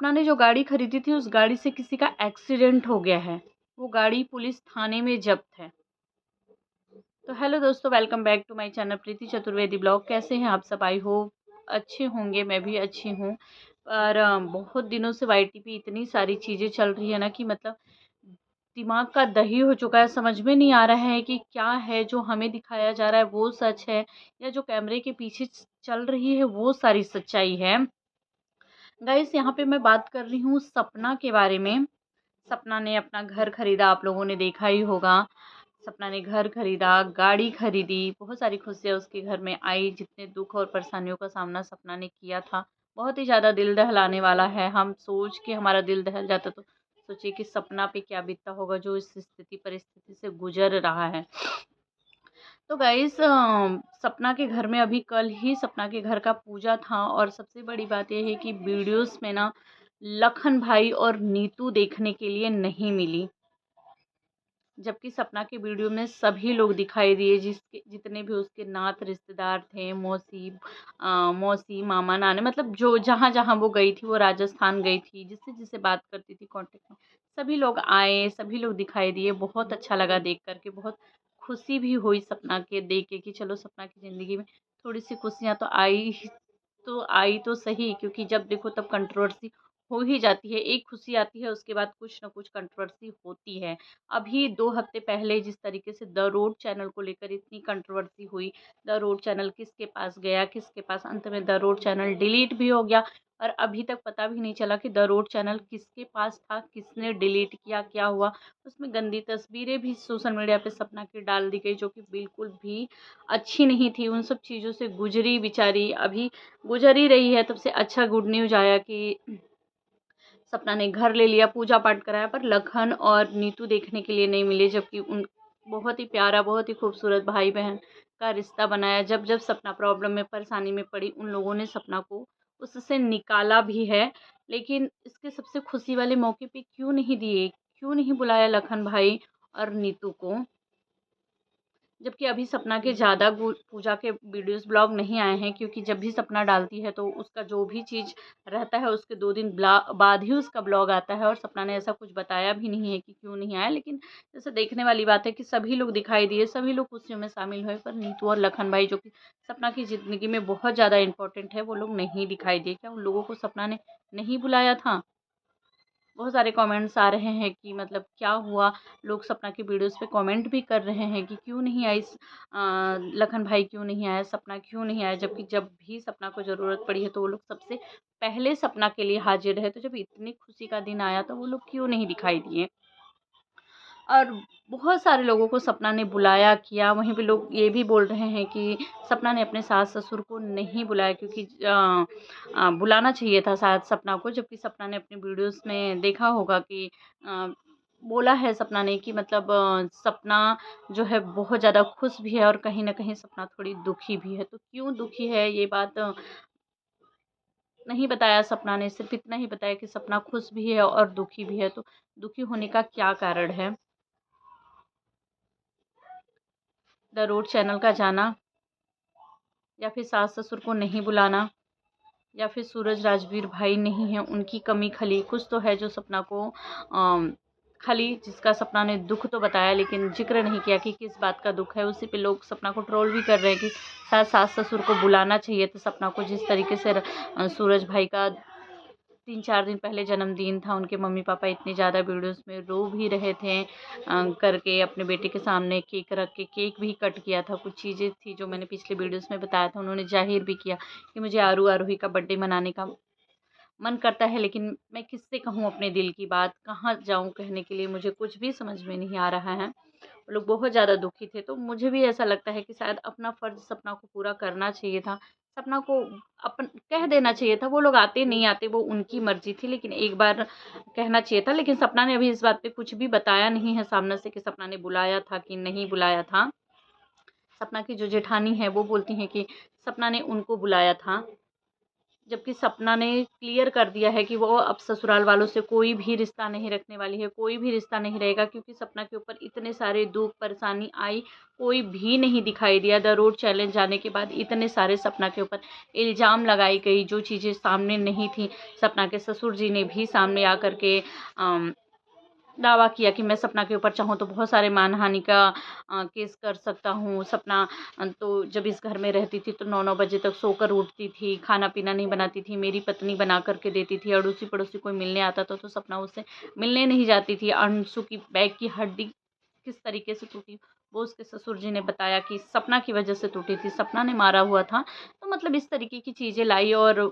सपना ने जो गाड़ी खरीदी थी उस गाड़ी से किसी का एक्सीडेंट हो गया है। वो गाड़ी पुलिस थाने में जब्त है। तो हेलो दोस्तों, welcome back to my channel Preeti Chaturvedi blog. कैसे हैं आप सब? आई होप अच्छे होंगे, मैं भी अच्छी हूँ। पर बहुत दिनों से वाईटी इतनी सारी चीज़ें चल रही है ना कि मतलब दिमाग का दही हो चुका है। समझ में नहीं आ रहा है कि क्या है जो हमें दिखाया जा रहा है वो सच है या जो कैमरे के पीछे चल रही है वो सारी सच्चाई है। गाइस, यहाँ पे मैं बात कर रही हूँ सपना के बारे में। सपना ने अपना घर खरीदा, आप लोगों ने देखा ही होगा। सपना ने घर खरीदा, गाड़ी खरीदी, बहुत सारी खुशियाँ उसके घर में आई। जितने दुख और परेशानियों का सामना सपना ने किया था, बहुत ही ज़्यादा दिल दहलाने वाला है। हम सोच के हमारा दिल दहल जाता, तो सोचिए कि सपना पे क्या बीतता होगा जो इस स्थिति परिस्थिति से गुजर रहा है। तो गाइस, सपना के घर में अभी कल ही सपना के घर का पूजा था और सबसे बड़ी बात यह है कि वीडियोस में ना लखन भाई और नीतू देखने के लिए नहीं मिली। जबकि सपना के वीडियो में सभी लोग दिखाई दिए, जिसके जितने भी उसके नात रिश्तेदार थे, मौसी मामा नाने, मतलब जो जहाँ जहाँ वो गई थी, वो राजस्थान गई थी, जिससे जिससे बात करती थी कांटेक्ट में, सभी लोग आए, सभी लोग दिखाई दिए। बहुत अच्छा लगा देख करके, बहुत खुशी भी हुई सपना के देख के कि चलो सपना की ज़िंदगी में थोड़ी सी खुशियाँ तो आई तो सही, क्योंकि जब देखो तब कंट्रोवर्सी हो ही जाती है। एक खुशी आती है, उसके बाद कुछ ना कुछ कंट्रोवर्सी होती है। अभी 2 हफ्ते पहले जिस तरीके से द रोड चैनल को लेकर इतनी कंट्रोवर्सी हुई, द रोड चैनल किसके पास गया, किसके पास, अंत में द रोड चैनल डिलीट भी हो गया और अभी तक पता भी नहीं चला कि द रोड चैनल किसके पास था, किसने डिलीट किया, क्या हुआ। उसमें गंदी तस्वीरें भी सोशल मीडिया पे सपना की डाल दी गई, जो कि बिल्कुल भी अच्छी नहीं थी। उन सब चीज़ों से गुजरी बेचारी, अभी गुजर ही रही है। तब से अच्छा गुड न्यूज़ आया कि सपना ने घर ले लिया, पूजा पाठ कराया, पर लखन और नीतू देखने के लिए नहीं मिले। जबकि उन बहुत ही प्यारा, बहुत ही खूबसूरत भाई बहन का रिश्ता बनाया। जब जब सपना प्रॉब्लम में, परेशानी में पड़ी, उन लोगों ने सपना को उससे निकाला भी है। लेकिन इसके सबसे खुशी वाले मौके पे क्यों नहीं दिए, क्यों नहीं बुलाया लखन भाई और नीतू को? जबकि अभी सपना के ज़्यादा पूजा के वीडियोस ब्लॉग नहीं आए हैं, क्योंकि जब भी सपना डालती है तो उसका जो भी चीज़ रहता है उसके 2 दिन बाद ही उसका ब्लॉग आता है। और सपना ने ऐसा कुछ बताया भी नहीं है कि क्यों नहीं आया। लेकिन जैसे देखने वाली बात है कि सभी लोग दिखाई दिए, सभी लोग खुशियों में शामिल हुए, पर नीतू और लखन भाई, जो कि सपना की ज़िंदगी में बहुत ज़्यादा इंपॉर्टेंट है, वो लोग नहीं दिखाई दिए। क्या उन लोगों को सपना ने नहीं बुलाया था? बहुत सारे कमेंट्स आ रहे हैं कि मतलब क्या हुआ। लोग सपना की वीडियोस पे कमेंट भी कर रहे हैं कि क्यों नहीं आई, लखन भाई क्यों नहीं आया, सपना क्यों नहीं आया। जबकि जब भी सपना को ज़रूरत पड़ी है तो वो लोग सबसे पहले सपना के लिए हाजिर रहे। तो जब इतनी खुशी का दिन आया तो वो लोग क्यों नहीं दिखाई दिए? और बहुत सारे लोगों को सपना ने बुलाया किया। वहीं पे लोग ये भी बोल रहे हैं कि सपना ने अपने सास-ससुर को नहीं बुलाया, क्योंकि बुलाना चाहिए था शायद सपना को। जबकि सपना ने अपनी वीडियोज़ में देखा होगा कि अ, बोला है सपना ने कि मतलब सपना जो है बहुत ज़्यादा खुश भी है और कहीं न कहीं सपना थोड़ी दुखी भी है। तो क्यों दुखी है ये बात नहीं बताया सपना ने, सिर्फ़ इतना ही बताया कि सपना खुश भी है और दुखी भी है। तो दुखी होने का क्या कारण है? द रोड चैनल का जाना, या फिर सास-ससुर को नहीं बुलाना, या फिर सूरज राजवीर भाई नहीं हैं, उनकी कमी खली कुछ तो है जो सपना को खली, जिसका सपना ने दुःख तो बताया लेकिन ज़िक्र नहीं किया कि किस बात का दुःख है। उसी पे लोग सपना को ट्रोल भी कर रहे हैं कि शायद सास-ससुर को बुलाना चाहिए था सपना को। जिस तरीके से सूरज भाई का 3-4 दिन पहले जन्मदिन था, उनके मम्मी-पापा इतने ज़्यादा वीडियोज़ में रो भी रहे थे, करके अपने बेटे के सामने केक रख के केक भी कट किया था। कुछ चीज़ें थी जो मैंने पिछले वीडियोज़ में बताया था, उन्होंने ज़ाहिर भी किया कि मुझे आरू आरोही का बर्थडे मनाने का मन करता है, लेकिन मैं किससे कहूँ अपने दिल की बात, कहाँ जाऊँ कहने के लिए, मुझे कुछ भी समझ में नहीं आ रहा है। वो लोग बहुत ज़्यादा दुखी थे, तो मुझे भी ऐसा लगता है कि शायद अपना फ़र्ज़ सपना को पूरा करना चाहिए था। सपना को अपन कह देना चाहिए था, वो लोग आते नहीं आते वो उनकी मर्ज़ी थी, लेकिन एक बार कहना चाहिए था। लेकिन सपना ने अभी इस बात पे कुछ भी बताया नहीं है सामने से कि सपना ने बुलाया था कि नहीं बुलाया था। सपना की जो जेठानी है वो बोलती हैं कि सपना ने उनको बुलाया था। जबकि सपना ने क्लियर कर दिया है कि वो अब ससुराल वालों से कोई भी रिश्ता नहीं रखने वाली है, कोई भी रिश्ता नहीं रहेगा, क्योंकि सपना के ऊपर इतने सारे दुख परेशानी आई, कोई भी नहीं दिखाई दिया। द रोड चैलेंज जाने के बाद इतने सारे सपना के ऊपर इल्ज़ाम लगाई गई, जो चीज़ें सामने नहीं थी। सपना के ससुर जी ने भी सामने आकर के दावा किया कि मैं सपना के ऊपर चाहूँ तो बहुत सारे मानहानि का केस कर सकता हूँ। सपना तो जब इस घर में रहती थी तो 9-9 बजे तक सोकर उठती थी, खाना पीना नहीं बनाती थी, मेरी पत्नी बना कर के देती थी। अड़ोसी पड़ोसी कोई मिलने आता था तो सपना उससे मिलने नहीं जाती थी। अंशु की बैग की हड्डी किस तरीके से टूटी, वो उसके ससुर जी ने बताया कि सपना की वजह से टूटी थी, सपना ने मारा हुआ था। तो मतलब इस तरीके की चीज़ें लाई और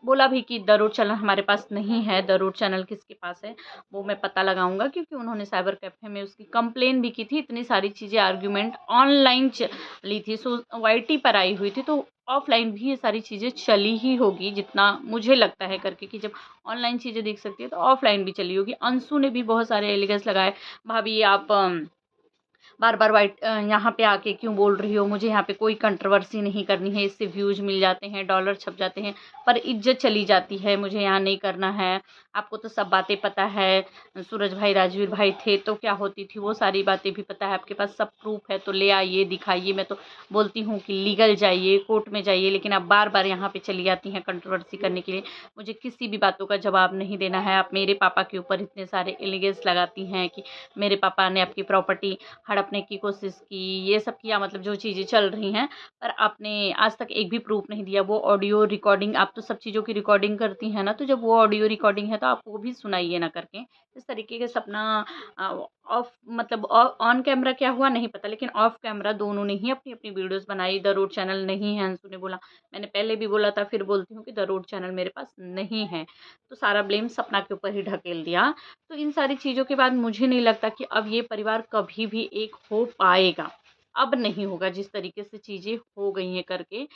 बोला भी कि द रोड चैनल हमारे पास नहीं है। द रोड चैनल किसके पास है वो मैं पता लगाऊंगा, क्योंकि उन्होंने साइबर कैफ़े में उसकी कंप्लेन भी की थी। इतनी सारी चीज़ें आर्ग्यूमेंट ऑनलाइन चली थी, सो वाईटी पर आई हुई थी, तो ऑफलाइन भी ये सारी चीज़ें चली ही होगी, जितना मुझे लगता है करके कि जब ऑनलाइन चीज़ें देख सकती है तो ऑफलाइन भी चली होगी। अंशु ने भी बहुत सारे एलिगेंस लगाए, भाभी आप बार बार यहाँ पे आके क्यों बोल रही हो, मुझे यहाँ पे कोई कंट्रोवर्सी नहीं करनी है, इससे व्यूज़ मिल जाते हैं, डॉलर छप जाते हैं, पर इज्जत चली जाती है, मुझे यहाँ नहीं करना है। आपको तो सब बातें पता है, सूरज भाई राजवीर भाई थे तो क्या होती थी, वो सारी बातें भी पता है, आपके पास सब प्रूफ है तो ले आइए, दिखाइए। मैं तो बोलती हूँ कि लीगल जाइए, कोर्ट में जाइए, लेकिन आप बार बार यहाँ पे चली जाती हैं कंट्रोवर्सी करने के लिए। मुझे किसी भी बातों का जवाब नहीं देना है। आप मेरे पापा के ऊपर इतने सारे एलिगेंस लगाती हैं कि मेरे पापा ने आपकी प्रॉपर्टी हड़पने की कोशिश की, ये सब किया, मतलब जो चीज़ें चल रही हैं, पर आपने आज तक एक भी प्रूफ नहीं दिया। वो ऑडियो रिकॉर्डिंग, आप तो सब चीज़ों की रिकॉर्डिंग करती हैं ना, तो जब वो ऑडियो रिकॉर्डिंग है तो आप वो भी सुनाइए ना करके। इस तरीके के सपना ऑफ मतलब ऑन कैमरा क्या हुआ नहीं पता, लेकिन ऑफ कैमरा दोनों ने ही अपनी अपनी वीडियोस बनाई। द रोड चैनल नहीं है, अंशु ने बोला, मैंने पहले भी बोला था, फिर बोलती हूँ कि द रोड चैनल मेरे पास नहीं है, तो सारा ब्लेम सपना के ऊपर ही ढकेल दिया। तो इन सारी चीज़ों के बाद मुझे नहीं लगता कि अब ये परिवार कभी भी एक हो पाएगा, अब नहीं होगा। जिस तरीके से चीज़ें हो गई हैं करके,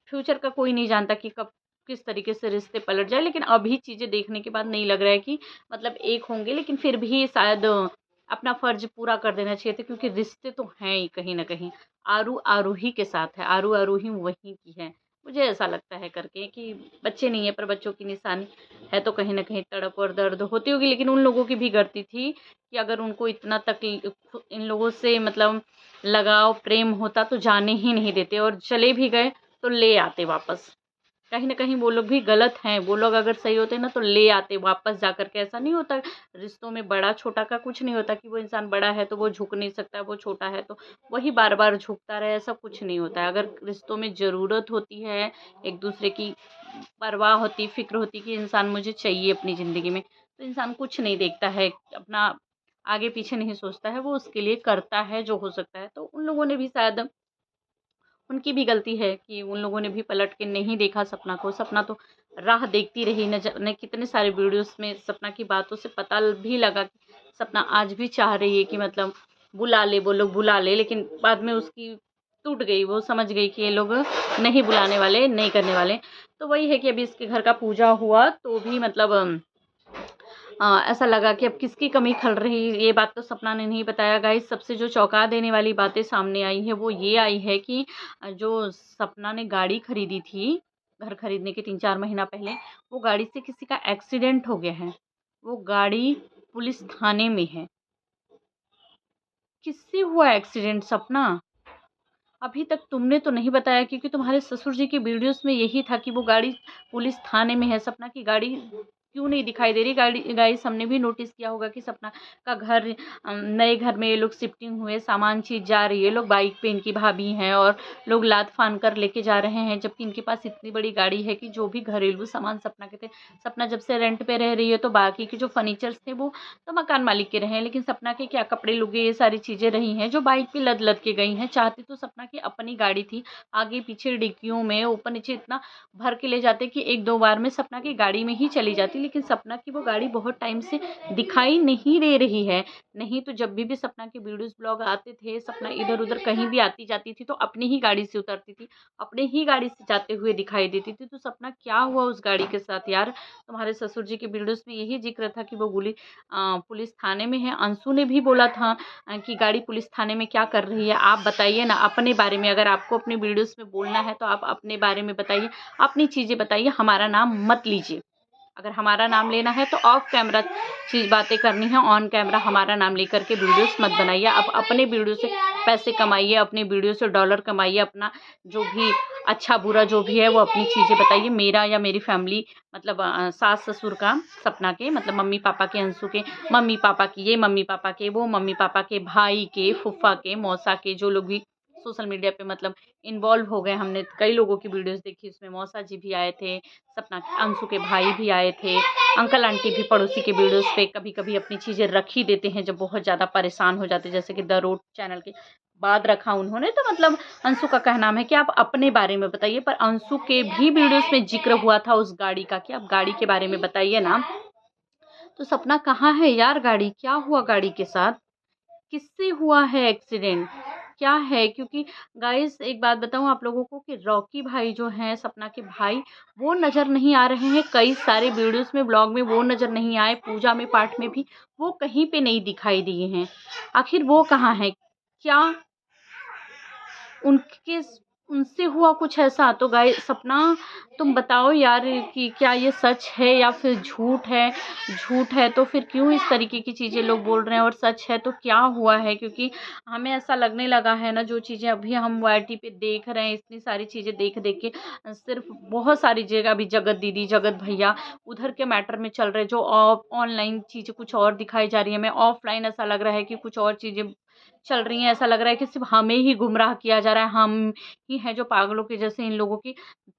फ्यूचर का कोई नहीं जानता कि कब किस तरीके से रिश्ते पलट जाए, लेकिन अभी चीज़ें देखने के बाद नहीं लग रहा है कि मतलब एक होंगे, लेकिन फिर भी शायद अपना फ़र्ज़ पूरा कर देना चाहिए था, क्योंकि रिश्ते तो हैं ही कहीं न कहीं। आरू आरूही के साथ है, आरू आरूही वहीं की है। मुझे ऐसा लगता है करके कि बच्चे नहीं है पर बच्चों की निशानी है, तो कहीं न कहीं तड़प और दर्द होती होगी, लेकिन उन लोगों की भी गलती थी कि अगर उनको इतना इन लोगों से मतलब लगाव प्रेम होता तो जाने ही नहीं देते, और चले भी गए तो ले आते वापस। कहीं न कहीं वो लोग भी गलत हैं, वो लोग अगर सही होते ना तो ले आते वापस जा कर के। ऐसा नहीं होता रिश्तों में बड़ा-छोटा का कुछ नहीं होता कि वो इंसान बड़ा है तो वो झुक नहीं सकता, वो छोटा है तो वही बार-बार झुकता रहे, ऐसा कुछ नहीं होता है। अगर रिश्तों में ज़रूरत होती है, एक-दूसरे की परवाह होती, फ़िक्र होती कि इंसान मुझे चाहिए अपनी ज़िंदगी में, तो इंसान कुछ नहीं देखता है, अपना आगे-पीछे नहीं सोचता है, वो उसके लिए करता है जो हो सकता है। तो उन लोगों ने भी शायद, उनकी भी गलती है कि उन लोगों ने भी पलट के नहीं देखा सपना को। सपना तो राह देखती रही, न जाने कितने सारे वीडियोज़ में सपना की बातों से पता भी लगा कि सपना आज भी चाह रही है कि मतलब बुला ले, वो लोग बुला ले, लेकिन बाद में उसकी टूट गई, वो समझ गई कि ये लोग नहीं बुलाने वाले, नहीं करने वाले। तो वही है कि अभी इसके घर का पूजा हुआ तो भी मतलब ऐसा लगा कि अब किसकी कमी खल रही, ये बात तो सपना ने नहीं बताया। गाइस, सबसे जो चौंका देने वाली बातें सामने आई है वो ये आई है कि जो सपना ने गाड़ी खरीदी थी घर खरीदने के 3-4 महीना पहले, वो गाड़ी से किसी का एक्सीडेंट हो गया है। वो गाड़ी पुलिस थाने में है। किससे हुआ एक्सीडेंट सपना? अभी तक तुमने तो नहीं बताया, क्योंकि तुम्हारे ससुर जी की वीडियोस में यही था कि वो गाड़ी पुलिस थाने में है। सपना की गाड़ी क्यों नहीं दिखाई दे रही? गाड़ी गाइस, हमने भी नोटिस किया होगा कि सपना का घर, नए घर में ये लोग शिफ्टिंग हुए, सामान चीज़ जा रही है, लोग बाइक पे, इनकी भाभी हैं और लोग लाद फान कर लेके जा रहे हैं, जबकि इनके पास इतनी बड़ी गाड़ी है कि जो भी घरेलू सामान सपना के थे, सपना जब से रेंट पे रह रही है तो बाकी के जो फर्नीचर्स थे वो तो मकान मालिक के रहे हैं, लेकिन सपना के क्या कपड़े लुगे ये सारी चीज़ें रही हैं जो बाइक पे लद लद के गई हैं। चाहती तो सपना की अपनी गाड़ी थी, आगे पीछे डिक्कियों में ऊपर नीचे इतना भर के ले जाते कि 1-2 बार में सपना की गाड़ी में ही चली जाती, लेकिन सपना की वो गाड़ी बहुत टाइम से दिखाई नहीं दे रही है। नहीं तो जब भी सपना के वीडियोज़ ब्लॉग आते थे, सपना इधर-उधर कहीं भी आती-जाती थी तो अपनी ही गाड़ी से उतरती थी, अपने ही गाड़ी से जाते हुए दिखाई देती थी। तो सपना क्या हुआ उस गाड़ी के साथ यार? तुम्हारे ससुर जी के वीडियोज़ में यही ज़िक्र था कि वो पुलिस थाने में है। अंशु ने भी बोला था कि गाड़ी पुलिस थाने में क्या कर रही है? आप बताइए ना अपने बारे में। अगर आपको अपने वीडियोज़ में बोलना है तो आप अपने बारे में बताइए, अपनी चीज़ें बताइए, हमारा नाम मत लीजिए। अगर हमारा नाम लेना है तो ऑफ कैमरा चीज़ बातें करनी है, ऑन कैमरा हमारा नाम लेकर के वीडियोस मत बनाइए। आप अपने वीडियो से पैसे कमाइए, अपने वीडियो से डॉलर कमाइए, अपना जो भी अच्छा बुरा जो भी है वो अपनी चीज़ें बताइए। मेरा या मेरी फैमिली मतलब सास ससुर का, सपना के मतलब मम्मी पापा के, अंशु के मम्मी पापा की, ये मम्मी पापा के, वो मम्मी पापा के, भाई के, फूफा के, मौसा के, जो लोग भी सोशल मीडिया पे मतलब इन्वॉल्व हो गए। हमने कई लोगों की वीडियोस देखी, उसमें मौसा जी भी आए थे, सपना के अंशु के भाई भी आए थे, अंकल आंटी भी पड़ोसी के वीडियोस पे कभी कभी अपनी चीज़ें रख ही देते हैं जब बहुत ज़्यादा परेशान हो जाते हैं। जैसे कि द रोड चैनल के बाद रखा उन्होंने, तो मतलब अंशु का कहना है कि आप अपने बारे में बताइए। पर अंशु के भी वीडियोस में जिक्र हुआ था उस गाड़ी का कि आप गाड़ी के बारे में बताइए ना। तो सपना कहाँ है यार गाड़ी? क्या हुआ गाड़ी के साथ? किससे हुआ है एक्सीडेंट? क्या है? क्योंकि गाइस एक बात बताऊँ आप लोगों को कि रॉकी भाई जो हैं, सपना के भाई, वो नज़र नहीं आ रहे हैं। कई सारे वीडियोस में, ब्लॉग में वो नज़र नहीं आए, पूजा में, पाठ में भी वो कहीं पे नहीं दिखाई दिए हैं। आखिर वो कहाँ हैं? क्या उनके उनसे हुआ कुछ ऐसा? तो गाइस सपना तुम बताओ यार कि क्या ये सच है या फिर झूठ है? झूठ है तो फिर क्यों इस तरीके की चीज़ें लोग बोल रहे हैं, और सच है तो क्या हुआ है? क्योंकि हमें ऐसा लगने लगा है ना, जो चीज़ें अभी हम वाईटी पे देख रहे हैं, इतनी सारी चीज़ें देख के सिर्फ बहुत सारी जगह अभी जगत दीदी, जगत भैया उधर के मैटर में चल रहे, जो ऑनलाइन चीज़ें कुछ और दिखाई जा रही है, हमें ऑफलाइन ऐसा लग रहा है कि कुछ और चीज़ें चल रही हैं। ऐसा लग रहा है कि सिर्फ हमें ही गुमराह किया जा रहा है, हम ही हैं जो पागलों के जैसे इन लोगों की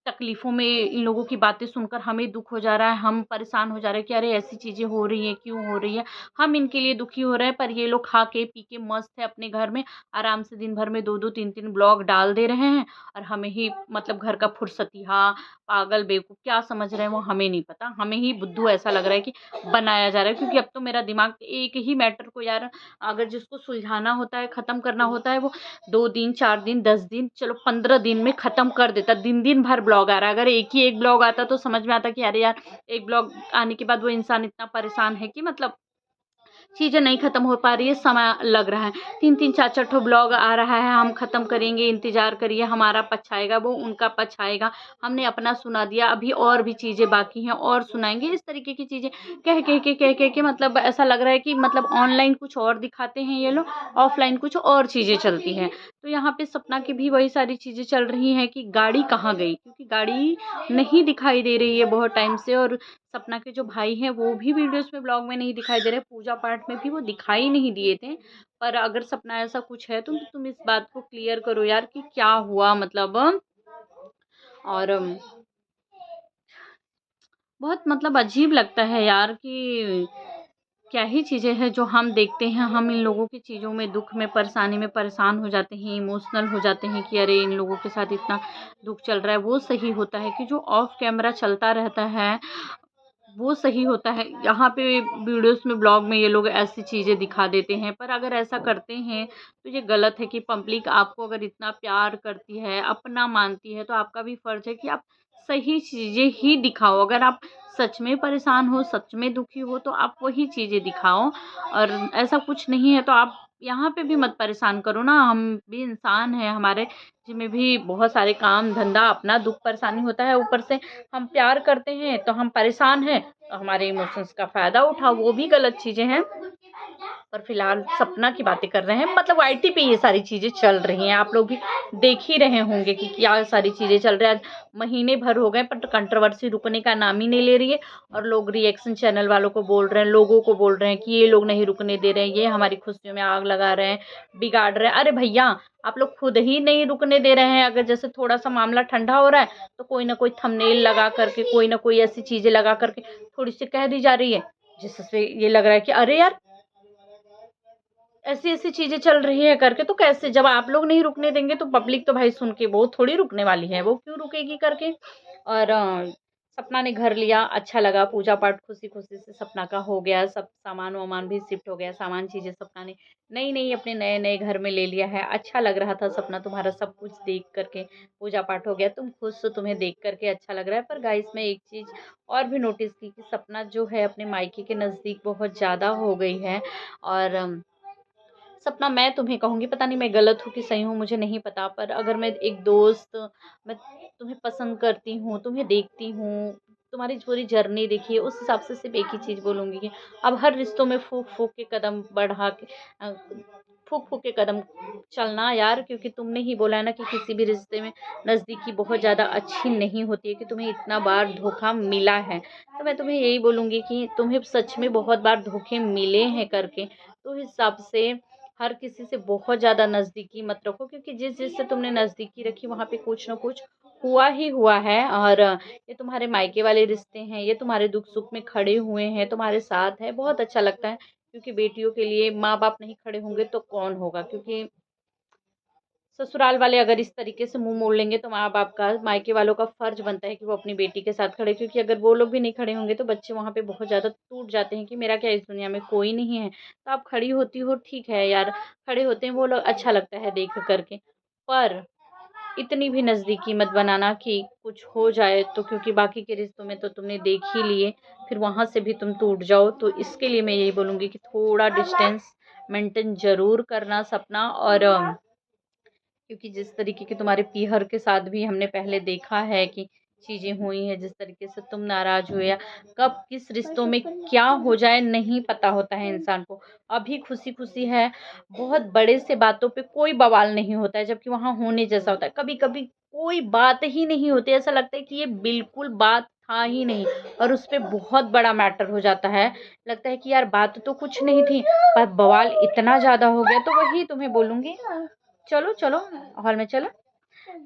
तकलीफ़ों में, इन लोगों की बातें सुनकर हमें दुःख हो जा रहा है, हम परेशान हो जा रहे हैं कि अरे ऐसी चीज़ें हो रही हैं, क्यों हो रही है? हम इनके लिए दुखी हो रहे हैं, पर ये लोग खा के पी के मस्त है अपने घर में, आराम से दिन भर में 2-2 3-3 ब्लॉग डाल दे रहे हैं, और हमें ही मतलब घर का फुर्सतिया, पागल, बेवकूफ़ क्या समझ रहे हैं वो हमें नहीं पता। हमें ही बुद्धू ऐसा लग रहा है कि बनाया जा रहा है। क्योंकि अब तो मेरा दिमाग एक ही मैटर को यार, अगर जिसको सुलझाना होता है, ख़त्म करना होता है, वो 2 दिन, 4 दिन, 10 दिन, चलो 15 दिन में ख़त्म कर देता। दिन-दिन भर ब्लॉग आ रहा है। अगर एक ही एक ब्लॉग आता तो समझ में आता कि अरे यार, एक ब्लॉग आने के बाद वो इंसान इतना परेशान है कि मतलब चीज़ें नहीं ख़त्म हो पा रही है, समय लग रहा है। 3-3 4-4 ठो ब्लॉग आ रहा है, हम ख़त्म करेंगे, इंतज़ार करिए, हमारा पक्ष आएगा, वो उनका पक्ष आएगा। हमने अपना सुना दिया, अभी और भी चीज़ें बाकी हैं और सुनाएँगे। इस तरीके की चीज़ें कह के मतलब ऐसा लग रहा है कि मतलब ऑनलाइन कुछ और दिखाते हैं ये लोग, ऑफ़लाइन कुछ और चीज़ें चलती हैं। तो यहाँ पे सपना की भी वही सारी चीज़ें चल रही हैं कि गाड़ी कहाँ गई? क्योंकि गाड़ी नहीं दिखाई दे रही है बहुत टाइम से, और सपना के जो भाई हैं वो भी वीडियोस में, ब्लॉग में नहीं दिखाई दे रहे, पूजा पाठ में भी वो दिखाई नहीं दिए थे। पर अगर सपना ऐसा कुछ है तो तुम इस बात को क्लियर करो यार कि क्या हुआ मतलब। और बहुत मतलब अजीब लगता है यार कि क्या ही चीज़ें हैं जो हम देखते हैं, हम इन लोगों की चीज़ों में, दुख में, परेशानी में परेशान हो जाते हैं, इमोशनल हो जाते हैं कि अरे इन लोगों के साथ इतना दुख चल रहा है। वो सही होता है कि जो ऑफ कैमरा चलता रहता है वो सही होता है। यहाँ पे वीडियोस में, ब्लॉग में ये लोग ऐसी चीज़ें दिखा देते हैं, पर अगर ऐसा करते हैं तो ये गलत है कि पब्लिक आपको अगर इतना प्यार करती है, अपना मानती है, तो आपका भी फ़र्ज़ है कि आप सही चीज़ें ही दिखाओ। अगर आप सच में परेशान हो, सच में दुखी हो, तो आप वही चीज़ें दिखाओ, और ऐसा कुछ नहीं है तो आप यहाँ पे भी मत परेशान करो ना। हम भी इंसान हैं, हमारे में भी बहुत सारे काम धंधा, अपना दुख परेशानी होता है, ऊपर से हम प्यार करते हैं तो हम परेशान हैं, तो हमारे इमोशंस का फ़ायदा उठाओ, वो भी गलत चीज़ें हैं। पर फिलहाल सपना की बातें कर रहे हैं, मतलब वाईटी पे ये सारी चीज़ें चल रही हैं। आप लोग भी देख ही रहे होंगे कि क्या सारी चीज़ें चल रही हैं। आज महीने भर हो गए पर कंट्रोवर्सी रुकने का नाम ही नहीं ले रही है, और लोग रिएक्शन चैनल वालों को बोल रहे हैं, लोगों को बोल रहे हैं कि ये लोग नहीं रुकने दे रहे हैं, ये हमारी खुशियों में आग लगा रहे हैं, बिगाड़ रहे हैं। अरे भैया, आप लोग खुद ही नहीं रुकने दे रहे हैं। अगर जैसे थोड़ा-सा मामला ठंडा हो रहा है तो कोई ना कोई थंबनेल लगा करके, कोई ना कोई ऐसी चीज़ें लगा करके थोड़ी-सी कह दी जा रही है, जिससे ये लग रहा है कि अरे यार, ऐसी-ऐसी चीज़ें चल रही है करके, तो कैसे? जब आप लोग नहीं रुकने देंगे तो पब्लिक तो भाई सुन के वो थोड़ी रुकने वाली है, वो क्यों रुकेगी करके। और सपना ने घर लिया, अच्छा लगा, पूजा पाठ खुशी खुशी से सपना का हो गया, सब सामान वामान भी शिफ्ट हो गया, सामान चीज़ें सपना ने नई नई अपने नए नए घर में ले लिया है। अच्छा लग रहा था सपना, तुम्हारा सब कुछ देख करके, पूजा पाठ हो गया, तुम खुश हो, तुम्हें देख करके अच्छा लग रहा है। पर गाइस मैं एक चीज़ और भी नोटिस की कि सपना जो है अपने मायके के नज़दीक बहुत ज़्यादा हो गई है। और सपना, मैं तुम्हें कहूँगी, पता नहीं मैं गलत हूँ कि सही हूँ, मुझे नहीं पता, पर अगर मैं एक दोस्त, मैं तुम्हें पसंद करती हूँ, तुम्हें देखती हूँ, तुम्हारी पूरी जर्नी देखी है, उस हिसाब से सिर्फ एक ही चीज़ बोलूँगी कि अब हर रिश्तों में फूक फूक के कदम बढ़ा के फूक फूक के कदम चलना यार, क्योंकि तुमने ही बोला है ना कि किसी भी रिश्ते में नज़दीकी बहुत ज़्यादा अच्छी नहीं होती है, कि तुम्हें इतना बार धोखा मिला है। तो मैं तुम्हें यही बोलूँगी कि तुम्हें सच में बहुत बार धोखे मिले हैं करके, तो उस हिसाब से हर किसी से बहुत ज़्यादा नज़दीकी मत रखो, क्योंकि जिस जिससे तुमने नज़दीकी रखी वहाँ पे कुछ ना कुछ हुआ ही हुआ है। और ये तुम्हारे मायके वाले रिश्ते हैं, ये तुम्हारे दुख सुख में खड़े हुए हैं, तुम्हारे साथ है, बहुत अच्छा लगता है। क्योंकि बेटियों के लिए माँ बाप नहीं खड़े होंगे तो कौन होगा, क्योंकि ससुराल वाले अगर इस तरीके से मुंह मोड़ लेंगे तो माँ बाप का, मायके वालों का फर्ज बनता है कि वो अपनी बेटी के साथ खड़े, क्योंकि अगर वो लोग भी नहीं खड़े होंगे तो बच्चे वहाँ पे बहुत ज़्यादा टूट जाते हैं कि मेरा क्या, इस दुनिया में कोई नहीं है। तो आप खड़ी होती हो, ठीक है यार, खड़े होते हैं वो लोग, अच्छा लगता है देख करके। पर इतनी भी नज़दीकी मत बनाना कि कुछ हो जाए तो, क्योंकि बाकी के रिश्तों में तो तुमने देख ही लिए, फिर वहाँ से भी तुम टूट जाओ। तो इसके लिए मैं यही बोलूँगी कि थोड़ा डिस्टेंस मेंटेन ज़रूर करना सपना। और क्योंकि जिस तरीके के तुम्हारे पीहर के साथ भी हमने पहले देखा है कि चीज़ें हुई हैं, जिस तरीके से तुम नाराज़ हो, या कब किस रिश्तों में क्या हो जाए नहीं पता होता है इंसान को। अभी खुशी-खुशी है, बहुत बड़े से बातों पे कोई बवाल नहीं होता है, जबकि वहाँ होने जैसा होता है। कभी-कभी कोई बात ही नहीं होती, ऐसा लगता है कि ये बिल्कुल बात था ही नहीं, और उस पे बहुत बड़ा मैटर हो जाता है। लगता है कि यार बात तो कुछ नहीं थी, पर बवाल इतना ज़्यादा हो गया। तो वही तुम्हें बोलूँगी, चलो, चलो हॉल में चलो।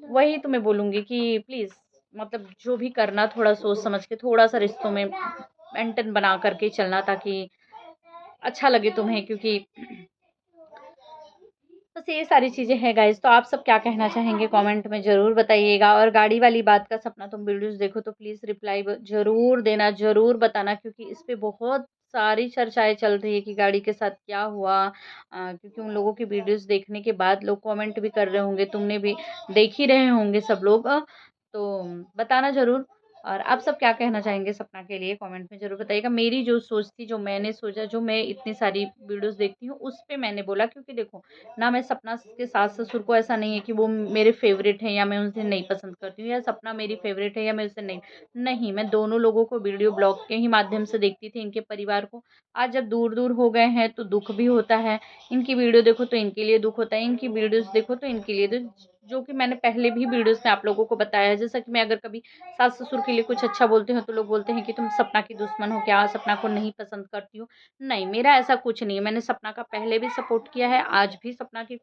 वही तुम्हें बोलूँगी कि प्लीज़, मतलब जो भी करना थोड़ा सोच समझ के, थोड़ा-सा रिश्तों में मेंटेन बना कर के चलना, ताकि अच्छा लगे तुम्हें। क्योंकि बस ये सारी चीज़ें हैं गाइज़। तो आप सब क्या कहना चाहेंगे कमेंट में ज़रूर बताइएगा। और गाड़ी वाली बात का सपना, तुम वीडियोज़ देखो तो प्लीज़ रिप्लाई ज़रूर देना, ज़रूर बताना, क्योंकि इस पे बहुत सारी चर्चाएँ चल रही है कि गाड़ी के साथ क्या हुआ। क्योंकि उन लोगों की वीडियोज़ देखने के बाद लोग कमेंट भी कर रहे होंगे, तुमने भी देख ही रहे होंगे सब लोग। तो बताना ज़रूर। और आप सब क्या कहना चाहेंगे सपना के लिए कमेंट में ज़रूर बताइएगा। मेरी जो सोच थी, जो मैंने सोचा, जो मैं इतनी सारी वीडियोज़ देखती हूँ, उस पे मैंने बोला, क्योंकि देखो ना, मैं सपना के सास-ससुर को ऐसा नहीं है कि वो मेरे फ़ेवरेट हैं या मैं उनसे नहीं पसंद करती हूँ, या सपना मेरी फ़ेवरेट है या मैं उससे नहीं, नहीं, मैं दोनों लोगों को वीडियो ब्लॉग के ही माध्यम से देखती थी, इनके परिवार को। आज जब दूर-दूर हो गए हैं तो दुःख भी होता है। इनकी वीडियो देखो तो इनके लिए दुःख होता है, इनकी वीडियोज़ देखो तो इनके लिए जो कि मैंने पहले भी वीडियोज़ में आप लोगों को बताया है। जैसा कि मैं अगर कभी सास-ससुर के लिए कुछ अच्छा बोलती हूँ तो लोग बोलते हैं कि तुम सपना की दुश्मन हो क्या? सपना को नहीं पसंद करती हो? नहीं, मेरा ऐसा कुछ नहीं है। मैंने सपना का पहले भी सपोर्ट किया है, आज भी सपना की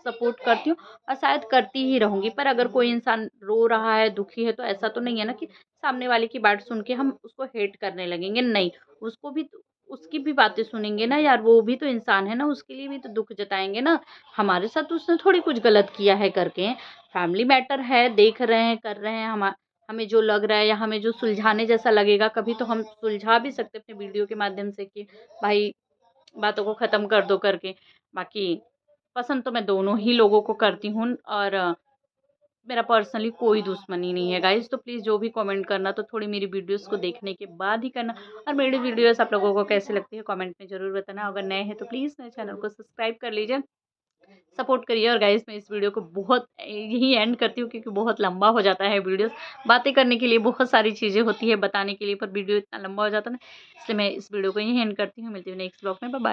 सपोर्ट करती हूँ और शायद करती ही रहूँगी। पर अगर कोई इंसान रो रहा है, दुखी है, तो ऐसा तो नहीं है ना कि सामने वाले की बात सुन के हम उसको हेट करने लगेंगे। नहीं, उसको भी तो, उसकी भी बातें सुनेंगे ना यार, वो भी तो इंसान है ना, उसके लिए भी तो दुःख जताएँगे ना। हमारे साथ तो उसने थोड़ी कुछ गलत किया है करके। फैमिली मैटर है, देख रहे हैं, कर रहे हैं, हमें जो लग रहा है या हमें जो सुलझाने जैसा लगेगा, कभी तो हम सुलझा भी सकते हैं अपने वीडियो के माध्यम से कि भाई बातों को ख़त्म कर दो करके। बाकी पसंद तो मैं दोनों ही लोगों को करती हूँ। और मेरा पर्सनली कोई दुश्मनी नहीं है गाइज़। तो प्लीज़ जो भी कमेंट करना तो थोड़ी मेरी वीडियोज़ को देखने के बाद ही करना। और मेरी वीडियोज़ आप लोगों को कैसी लगती है कमेंट में ज़रूर बताना। अगर नए हैं तो प्लीज़ मेरे चैनल को सब्सक्राइब कर लीजिए, सपोर्ट करिए। और गाइज़ मैं इस वीडियो को बहुत यहीं एंड करती हूँ, क्योंकि बहुत लंबा हो जाता है वीडियोज़। बातें करने के लिए बहुत सारी चीज़ें होती है बताने के लिए, पर वीडियो इतना लंबा हो जाता है ना, इसलिए मैं इस वीडियो को यहीं एंड करती हूँ। मिलती हूँ नेक्स्ट ब्लॉग में। Bye bye.